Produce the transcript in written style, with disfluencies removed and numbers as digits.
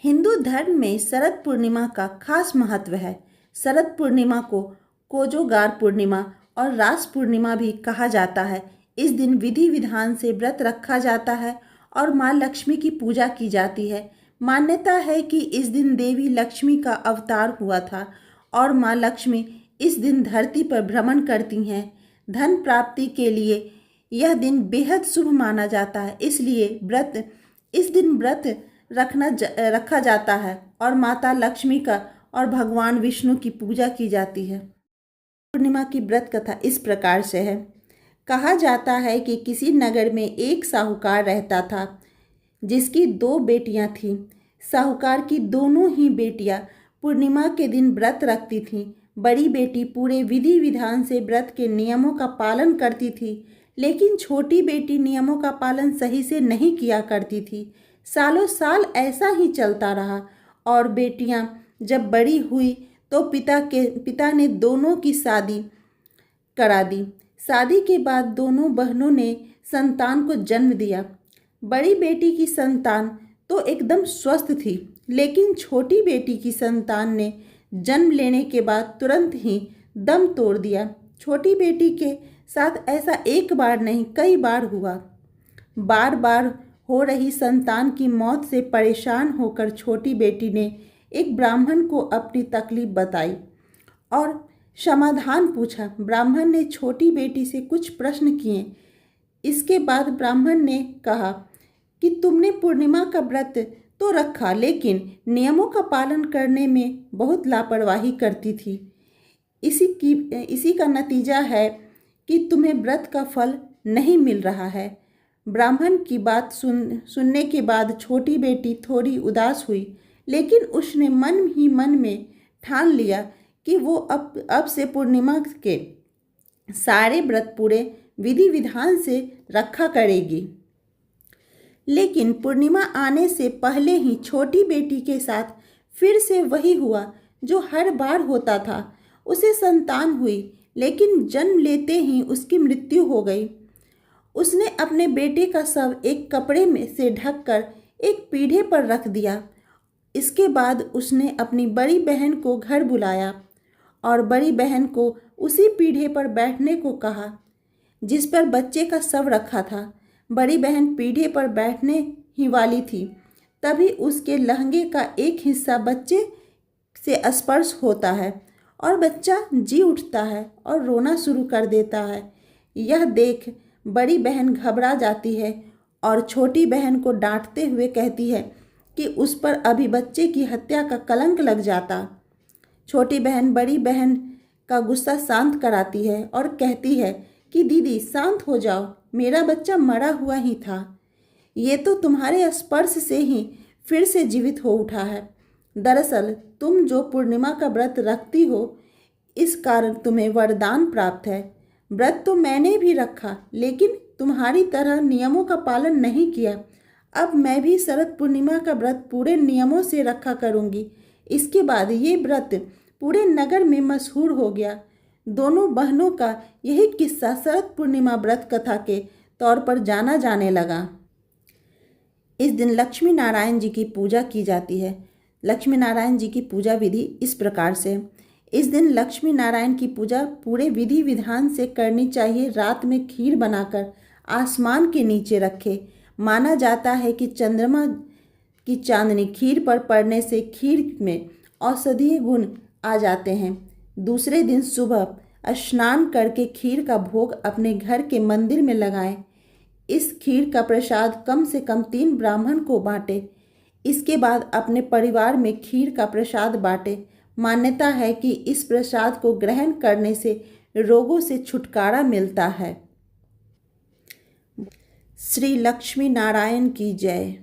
हिंदू धर्म में शरद पूर्णिमा का खास महत्व है। शरद पूर्णिमा को कोजोगार पूर्णिमा और रास पूर्णिमा भी कहा जाता है। इस दिन विधि विधान से व्रत रखा जाता है और माँ लक्ष्मी की पूजा की जाती है। मान्यता है कि इस दिन देवी लक्ष्मी का अवतार हुआ था और माँ लक्ष्मी इस दिन धरती पर भ्रमण करती हैं। धन प्राप्ति के लिए यह दिन बेहद शुभ माना जाता है, इसलिए इस दिन व्रत रखा जाता है और माता लक्ष्मी का और भगवान विष्णु की पूजा की जाती है। पूर्णिमा की व्रत कथा इस प्रकार से है। कहा जाता है कि किसी नगर में एक साहूकार रहता था जिसकी 2 बेटियां थीं। साहूकार की दोनों ही बेटियां पूर्णिमा के दिन व्रत रखती थीं। बड़ी बेटी पूरे विधि विधान से व्रत के नियमों का पालन करती थी, लेकिन छोटी बेटी नियमों का पालन सही से नहीं किया करती थी। सालों साल ऐसा ही चलता रहा और बेटियां जब बड़ी हुई तो पिता ने दोनों की शादी करा दी। शादी के बाद दोनों बहनों ने संतान को जन्म दिया। बड़ी बेटी की संतान तो एकदम स्वस्थ थी, लेकिन छोटी बेटी की संतान ने जन्म लेने के बाद तुरंत ही दम तोड़ दिया। छोटी बेटी के साथ ऐसा एक बार नहीं, कई बार हुआ। बार बार हो रही संतान की मौत से परेशान होकर छोटी बेटी ने एक ब्राह्मण को अपनी तकलीफ बताई और समाधान पूछा। ब्राह्मण ने छोटी बेटी से कुछ प्रश्न किए। इसके बाद ब्राह्मण ने कहा कि तुमने पूर्णिमा का व्रत तो रखा, लेकिन नियमों का पालन करने में बहुत लापरवाही करती थी। इसी का नतीजा है कि तुम्हें व्रत का फल नहीं मिल रहा है। ब्राह्मण की बात सुनने के बाद छोटी बेटी थोड़ी उदास हुई, लेकिन उसने मन ही मन में ठान लिया कि वो अब से पूर्णिमा के सारे व्रत पूरे विधि विधान से रखा करेगी। लेकिन पूर्णिमा आने से पहले ही छोटी बेटी के साथ फिर से वही हुआ जो हर बार होता था। उसे संतान हुई, लेकिन जन्म लेते ही उसकी मृत्यु हो गई। उसने अपने बेटे का शव एक कपड़े में से ढककर एक पीढ़े पर रख दिया। इसके बाद उसने अपनी बड़ी बहन को घर बुलाया और बड़ी बहन को उसी पीढ़े पर बैठने को कहा जिस पर बच्चे का शव रखा था। बड़ी बहन पीढ़े पर बैठने ही वाली थी, तभी उसके लहंगे का एक हिस्सा बच्चे से स्पर्श होता है और बच्चा जी उठता है और रोना शुरू कर देता है। यह देख बड़ी बहन घबरा जाती है और छोटी बहन को डांटते हुए कहती है कि उस पर अभी बच्चे की हत्या का कलंक लग जाता। छोटी बहन बड़ी बहन का गुस्सा शांत कराती है और कहती है कि दीदी शांत हो जाओ, मेरा बच्चा मरा हुआ ही था। ये तो तुम्हारे स्पर्श से ही फिर से जीवित हो उठा है। दरअसल तुम जो पूर्णिमा का व्रत रखती हो, इस कारण तुम्हें वरदान प्राप्त है। व्रत तो मैंने भी रखा, लेकिन तुम्हारी तरह नियमों का पालन नहीं किया। अब मैं भी शरद पूर्णिमा का व्रत पूरे नियमों से रखा करूँगी। इसके बाद ये व्रत पूरे नगर में मशहूर हो गया। दोनों बहनों का यही किस्सा शरद पूर्णिमा व्रत कथा के तौर पर जाना जाने लगा। इस दिन लक्ष्मी नारायण जी की पूजा की जाती है। लक्ष्मी नारायण जी की पूजा विधि इस प्रकार से। इस दिन लक्ष्मी नारायण की पूजा पूरे विधि विधान से करनी चाहिए। रात में खीर बनाकर आसमान के नीचे रखे। माना जाता है कि चंद्रमा की चांदनी खीर पर पड़ने से खीर में औषधीय गुण आ जाते हैं। दूसरे दिन सुबह स्नान करके खीर का भोग अपने घर के मंदिर में लगाएं। इस खीर का प्रसाद कम से कम 3 ब्राह्मण को बांटे। इसके बाद अपने परिवार में खीर का प्रसाद बांटे। मान्यता है कि इस प्रसाद को ग्रहण करने से रोगों से छुटकारा मिलता है। श्री लक्ष्मी नारायण की जय।